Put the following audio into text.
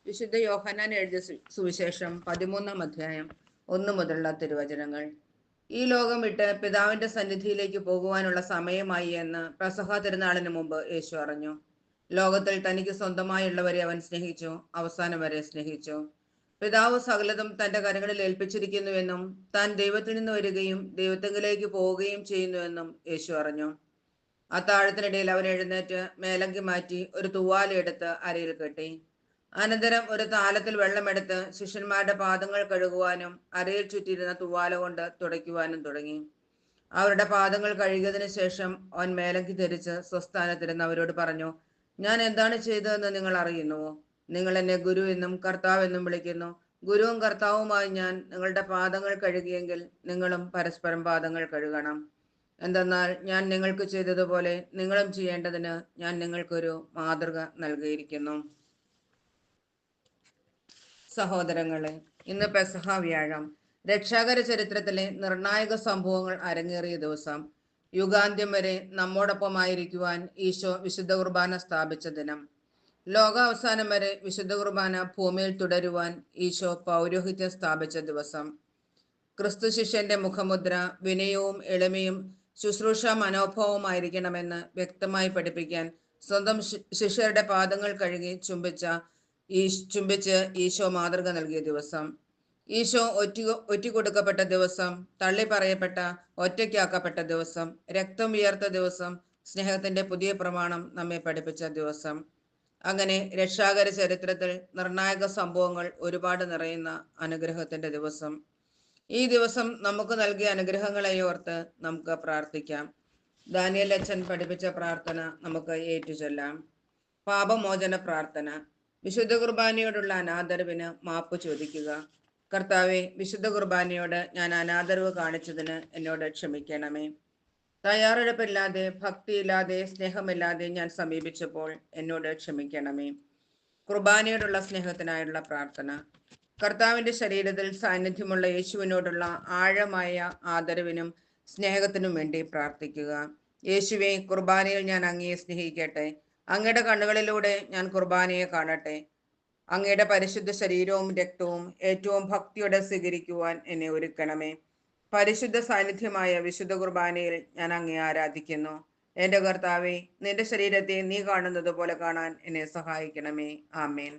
വിശുദ്ധ യോഹന്നാൻ എഴുതിയ സുവിശേഷം 13-ാം അധ്യായം 1 മുതലുള്ള തിരുവചനങ്ങൾ. ഈ ലോകം വിട്ട് പിതാവിന്റെ സന്നിധിയിലേക്ക് പോകുവാനുള്ള സമയമായി എന്ന് പെസഹ തിരുനാളിന് മുമ്പ് യേശു അറിഞ്ഞു. ലോകത്തിൽ തനിക്ക് സ്വന്തമായുള്ളവരെ അവൻ സ്നേഹിച്ചു, അവസാനം വരെ സ്നേഹിച്ചു. പിതാവ് സകലതും തന്റെ കരങ്ങളിൽ ഏൽപ്പിച്ചിരിക്കുന്നുവെന്നും താൻ ദൈവത്തിൽ നിന്ന് വരികയും ദൈവത്തെങ്കിലേക്ക് പോവുകയും ചെയ്യുന്നുവെന്നും യേശു അറിഞ്ഞു. അത്താഴത്തിനിടയിൽ അവൻ എഴുന്നേറ്റ് മേലങ്കി മാറ്റി ഒരു തൂവാലെടുത്ത് അരയിൽ കെട്ടി. അനന്തരം ഒരു താലത്തിൽ വെള്ളമെടുത്ത് ശിഷ്യന്മാരുടെ പാദങ്ങൾ കഴുകുവാനും അരയിൽ ചുറ്റിയിരുന്ന തൂവാല കൊണ്ട് തുടയ്ക്കുവാനും തുടങ്ങി. അവരുടെ പാദങ്ങൾ കഴുകിയതിനു ശേഷം അവൻ മേലങ്കി ധരിച്ച് സ്വസ്ഥാനത്തിരുന്ന് അവരോട് പറഞ്ഞു, ഞാൻ എന്താണ് ചെയ്തതെന്ന് നിങ്ങൾ അറിയുന്നുവോ? നിങ്ങൾ എന്നെ ഗുരു എന്നും കർത്താവ് എന്നും വിളിക്കുന്നു. ഗുരുവും കർത്താവുമായി ഞാൻ നിങ്ങളുടെ പാദങ്ങൾ കഴുകിയെങ്കിൽ നിങ്ങളും പരസ്പരം പാദങ്ങൾ കഴുകണം. എന്തെന്നാൽ ഞാൻ നിങ്ങൾക്ക് ചെയ്തതുപോലെ നിങ്ങളും ചെയ്യേണ്ടതിന് ഞാൻ നിങ്ങൾക്കൊരു മാതൃക നൽകിയിരിക്കുന്നു. സഹോദരങ്ങളെ, ഇന്ന് പെസഹ വ്യാഴം, രക്ഷാകര ചരിത്രത്തിലെ നിർണായക സംഭവങ്ങൾ അരങ്ങേറിയ ദിവസം. യുഗാന്ത്യം വരെ നമ്മോടൊപ്പമായിരിക്കുവാൻ ഈശോ വിശുദ്ധ കുർബാന സ്ഥാപിച്ച ദിനം. ലോകാവസാനം വരെ വിശുദ്ധ കുർബാന ഭൂമിയിൽ തുടരുവാൻ ഈശോ പൗരോഹിത്യം സ്ഥാപിച്ച ദിവസം. ക്രിസ്തു ശിഷ്യന്റെ മുഖമുദ്ര വിനയവും എളിമയും ശുശ്രൂഷ മനോഭാവമായിരിക്കണമെന്ന് വ്യക്തമായി പഠിപ്പിക്കാൻ സ്വന്തം ശിഷ്യരുടെ പാദങ്ങൾ കഴുകി ചുംബിച്ച് ഈശോ മാതൃക നൽകിയ ദിവസം. ഈശോ ഒറ്റിക്കൊടുക്കപ്പെട്ട ദിവസം, തള്ളി പറയപ്പെട്ട, ഒറ്റയ്ക്കാക്കപ്പെട്ട ദിവസം, രക്തം വിയർത്ത ദിവസം, സ്നേഹത്തിന്റെ പുതിയ പ്രമാണം നമ്മെ പഠിപ്പിച്ച ദിവസം. അങ്ങനെ രക്ഷാകര ചരിത്രത്തിൽ നിർണായക സംഭവങ്ങൾ ഒരുപാട് നിറയുന്ന അനുഗ്രഹത്തിന്റെ ദിവസം. ഈ ദിവസം നമുക്ക് നൽകിയ അനുഗ്രഹങ്ങളെ ഓർത്ത് നമുക്ക് പ്രാർത്ഥിക്കാം. ദാനിയേൽ അച്ഛൻ പഠിപ്പിച്ച പ്രാർത്ഥന നമുക്ക് ഏറ്റുചൊല്ലാം. പാപമോചന പ്രാർത്ഥന. വിശുദ്ധ കുർബാനയോടുള്ള അനാദരവിന് മാപ്പ് ചോദിക്കുക. കർത്താവെ, വിശുദ്ധ കുർബാനയോട് ഞാൻ അനാദരവ് കാണിച്ചതിന് എന്നോട് ക്ഷമിക്കണമേ. തയ്യാറെടുപ്പില്ലാതെ, ഭക്തിയില്ലാതെ, സ്നേഹമില്ലാതെ ഞാൻ സമീപിച്ചപ്പോൾ എന്നോട് ക്ഷമിക്കണമേ. കുർബാനയോടുള്ള സ്നേഹത്തിനായുള്ള പ്രാർത്ഥന. കർത്താവിന്റെ ശരീരത്തിൽ സാന്നിധ്യമുള്ള യേശുവിനോടുള്ള ആഴമായ ആദരവിനും സ്നേഹത്തിനും വേണ്ടി പ്രാർത്ഥിക്കുക. യേശുവെ, കുർബാനയിൽ ഞാൻ അങ്ങയെ സ്നേഹിക്കട്ടെ. അങ്ങയുടെ കണ്ണുകളിലൂടെ ഞാൻ കുർബാനയെ കാണട്ടെ. അങ്ങയുടെ പരിശുദ്ധ ശരീരവും രക്തവും ഏറ്റവും ഭക്തിയോടെ സ്വീകരിക്കുവാൻ എന്നെ ഒരുക്കണമേ. പരിശുദ്ധ സാന്നിധ്യമായ വിശുദ്ധ കുർബാനയിൽ ഞാൻ അങ്ങയെ ആരാധിക്കുന്നു. എൻ്റെ കർത്താവെ, നിന്റെ ശരീരത്തെ നീ കാണുന്നത് പോലെ കാണാൻ എന്നെ സഹായിക്കണമേ. ആമേൻ.